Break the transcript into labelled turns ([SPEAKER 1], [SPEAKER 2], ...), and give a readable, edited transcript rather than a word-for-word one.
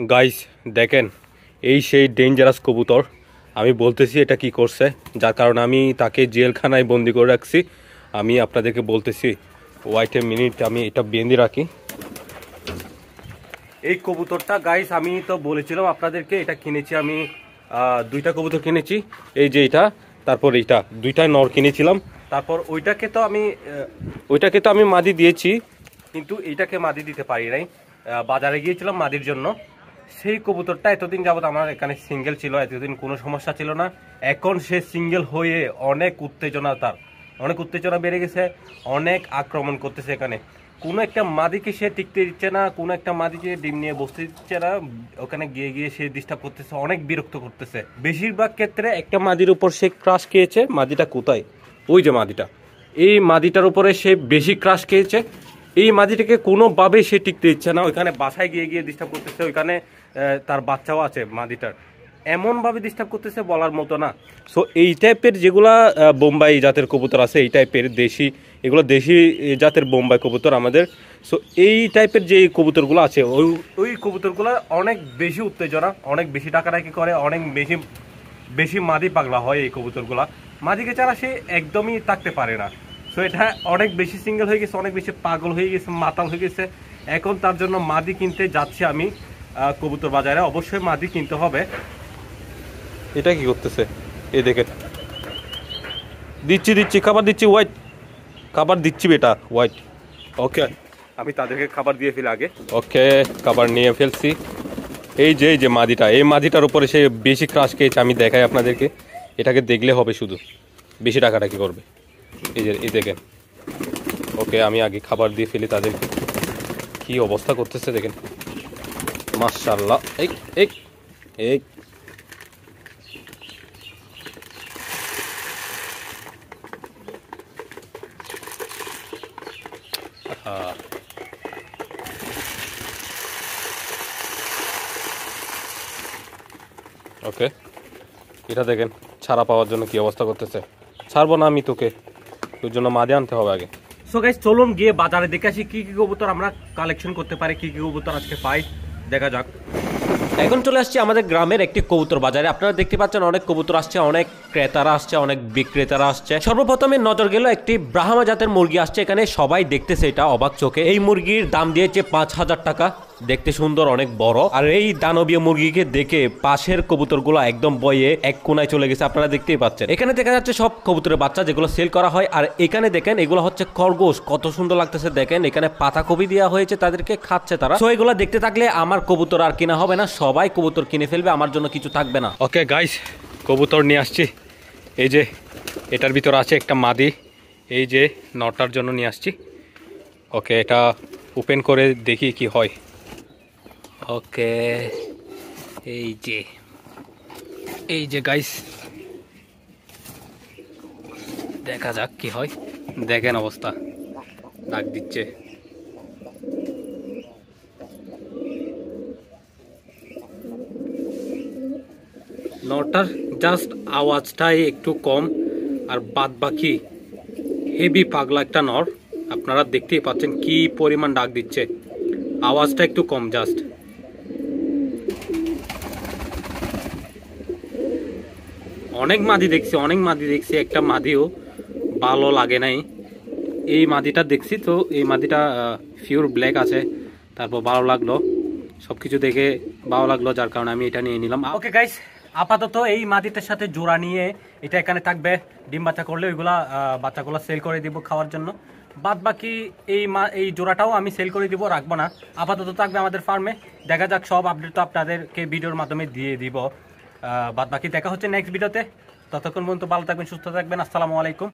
[SPEAKER 1] Guys দেখেন, এই সেই ডেঞ্জারাস কবুতর। আমি বলতেছি এটা কি করছে, যার কারণে আমি তাকে জেলখানায় বন্দি করে রাখছি। আমি আপনাদেরকে বলতেছি ওয়াইট এ মিনিট, আমি এটা বেঁধে রাখি। এই কবুতরটা গাইস আমি তো বলেছিলাম আপনাদেরকে, এটা কিনেছি আমি, দুইটা কবুতর কিনেছি। এই যে এটা, তারপর এইটা, দুইটাই নর কিনেছিলাম। তারপর ওইটাকে তো আমি মাদি দিয়েছি, কিন্তু এইটাকে মাদি দিতে পারি নাই। বাজারে গিয়েছিলাম মাদির জন্য। সেই কবুতরটা এতদিন যাবত আমার এখানে সিঙ্গেল ছিল, এতদিন কোনো সমস্যা ছিল না। এখন সে সিঙ্গেল হয়ে অনেক উত্তেজনা বেড়ে গেছে, অনেক আক্রমণ করতেছে। এখানে কোনো একটা মাদিকে সে টিকতে দিচ্ছে না, কোনো একটা মাদিকে ডিম নিয়ে বসতে দিচ্ছে না। ওখানে গিয়ে গিয়ে সে ডিস্টার্ব করতেছে, অনেক বিরক্ত করতেছে। বেশিরভাগ ক্ষেত্রে একটা মাদির উপর সে ক্রাশ খেয়েছে। মাদিটা কোথায়? ওই যে মাদিটা, এই মাদিটার উপরে সে বেশি ক্রাশ খেয়েছে। এই মাদিটাকে কোনোভাবেই সে টিকতে দিচ্ছে না, ওইখানে বাসায় গিয়ে গিয়ে ডিস্টার্ব করতেছে। ওইখানে তার বাচ্চাও আছে মাদিটার, এমনভাবে ডিস্টার্ব করতেছে বলার মতো না। সো এই টাইপের যেগুলা বোম্বাই জাতের কবুতর আছে, এই টাইপের দেশি, এগুলো দেশি জাতের বোম্বাই কবুতর আমাদের। সো এই টাইপের যে কবুতরগুলো আছে, ওই কবুতরগুলো অনেক বেশি উত্তেজনা, অনেক বেশি টাকাটাকি করে, অনেক বেশি মাদি পাগলা হয় এই কবুতরগুলা। মাদিকে ছাড়া সে একদমই থাকতে পারে না। সো এটা অনেক বেশি সিঙ্গেল হয়ে গেছে, অনেক বেশি পাগল হয়ে গেছে, মাতাল হয়ে গেছে। এখন তার জন্য মাদি কিনতে যাচ্ছি আমি কবুতর বাজারে। অবশ্যই মাদি কিনতে হবে। এটা কি করতেছে? এই দেখেন, দিচ্ছি খাবার দিচ্ছি, হোয়াইট খাবার দিচ্ছি বেটা, হোয়াইট। ওকে, আমি তাদেরকে খাবার দিয়ে ফেলি আগে। ওকে, খাবার নিয়ে ফেলছি। এই যে মাদিটা, এই মাদিটার উপরে সে বেশি ক্রাশ খেয়েছে। আমি দেখাই আপনাদেরকে, এটাকে দেখলে হবে শুধু, বেশি টাকাটা কি করবে। এই দেখেন। ওকে, আমি আগে খাবার দিয়ে ফেলি তাদেরকে। কি অবস্থা করতেছে দেখেন, মাশাআল্লাহ। এই ওকে, এটা দেখেন ছাড়া পাওয়ার জন্য কি অবস্থা করতেছে। ছাড়বো না আমি তোকে, তোর জন্য মাদি আনতে হবে আগে। সো গাইস, চলুন গিয়ে বাজারে দেখে আসি কি কি কবুতর আমরা কালেকশন করতে পারি, কি কি কবুতর আজকে পাই, দেখা যাক। এখন চলে আসছি আমাদের গ্রামের একটি কবুতর বাজারে। আপনারা দেখতে পাচ্ছেন অনেক কবুতর আসছে, অনেক ক্রেতারা আসছে, অনেক বিক্রেতারা আসছে। সর্বপ্রথমে নজর গেল একটি ব্রাহ্মা জাতের মুরগি আসছে এখানে। সবাই দেখতেছে এটা অবাক চোখে। এই মুরগির দাম দিয়েছে 5,000 টাকা। দেখতে সুন্দর, অনেক বড়। আর এই দানবীয় মুরগিকে দেখে পাশের কবুতরগুলো একদম বয়ে এক কোনায় চলে গেছে। আপনারা দেখতেই পাচ্ছেন এখানে দেখা যাচ্ছে সব কবুতরের বাচ্চা যেগুলো সেল করা হয়। আর এখানে দেখেন এগুলো হচ্ছে খরগোশ, কত সুন্দর লাগতেছে দেখেন। এখানে পাতাকপি দেওয়া হয়েছে, তাদেরকে খাচ্ছে তারা। তো এগুলো দেখতে থাকলে আমার কবুতর আর কিনা হবে না, সবাই কবুতর কিনে ফেলবে, আমার জন্য কিছু থাকবে না। ওকে গাইস, কবুতর নিয়ে আসছি। এই যে এটার ভিতর আছে একটা মাদি, এই যে নটার জন্য নিয়ে আসছি। ওকে, এটা ওপেন করে দেখি কি হয়। ওকে, এই যে গাইস, দেখা যাক কি হয়। দেখেন অবস্থা, ডাক দিচ্ছে। নটার জাস্ট আওয়াজটাই একটু কম, আর বাদ বাকি হেভি পাগলা একটা নর। আপনারা দেখতেই পাচ্ছেন কি পরিমাণ ডাক দিচ্ছে, আওয়াজটা একটু কম জাস্ট। অনেক মাদি দেখছি, একটা মাদিও ভালো লাগে নাই। এই মাদিটা দেখছি, তো এই মাদিটা পিওর ব্ল্যাক আছে। তারপর ভালো লাগলো, সবকিছু দেখে ভালো লাগলো, যার কারণে আমি এটা নিয়ে নিলাম। ওকে গাইস, আপাতত এই মাদিটার সাথে জোড়া নিয়ে এটা এখানে থাকবে। ডিম বাচ্চা করলে ওইগুলা বাচ্চাগুলো সেল করে দিব খাওয়ার জন্য। বাদ বাকি এই জোড়াটাও আমি সেল করে দিব, রাখবো না। আপাতত থাকবে আমাদের ফার্মে। দেখা যাক, সব আপডেট তো আপনাদেরকে ভিডিওর মাধ্যমে দিয়ে দিব। বাদ বাকি দেখা হচ্ছে নেক্সট ভিডিওতে। ততক্ষণ পর্যন্ত ভালো থাকবেন, সুস্থ থাকবেন। আসসালামু আলাইকুম।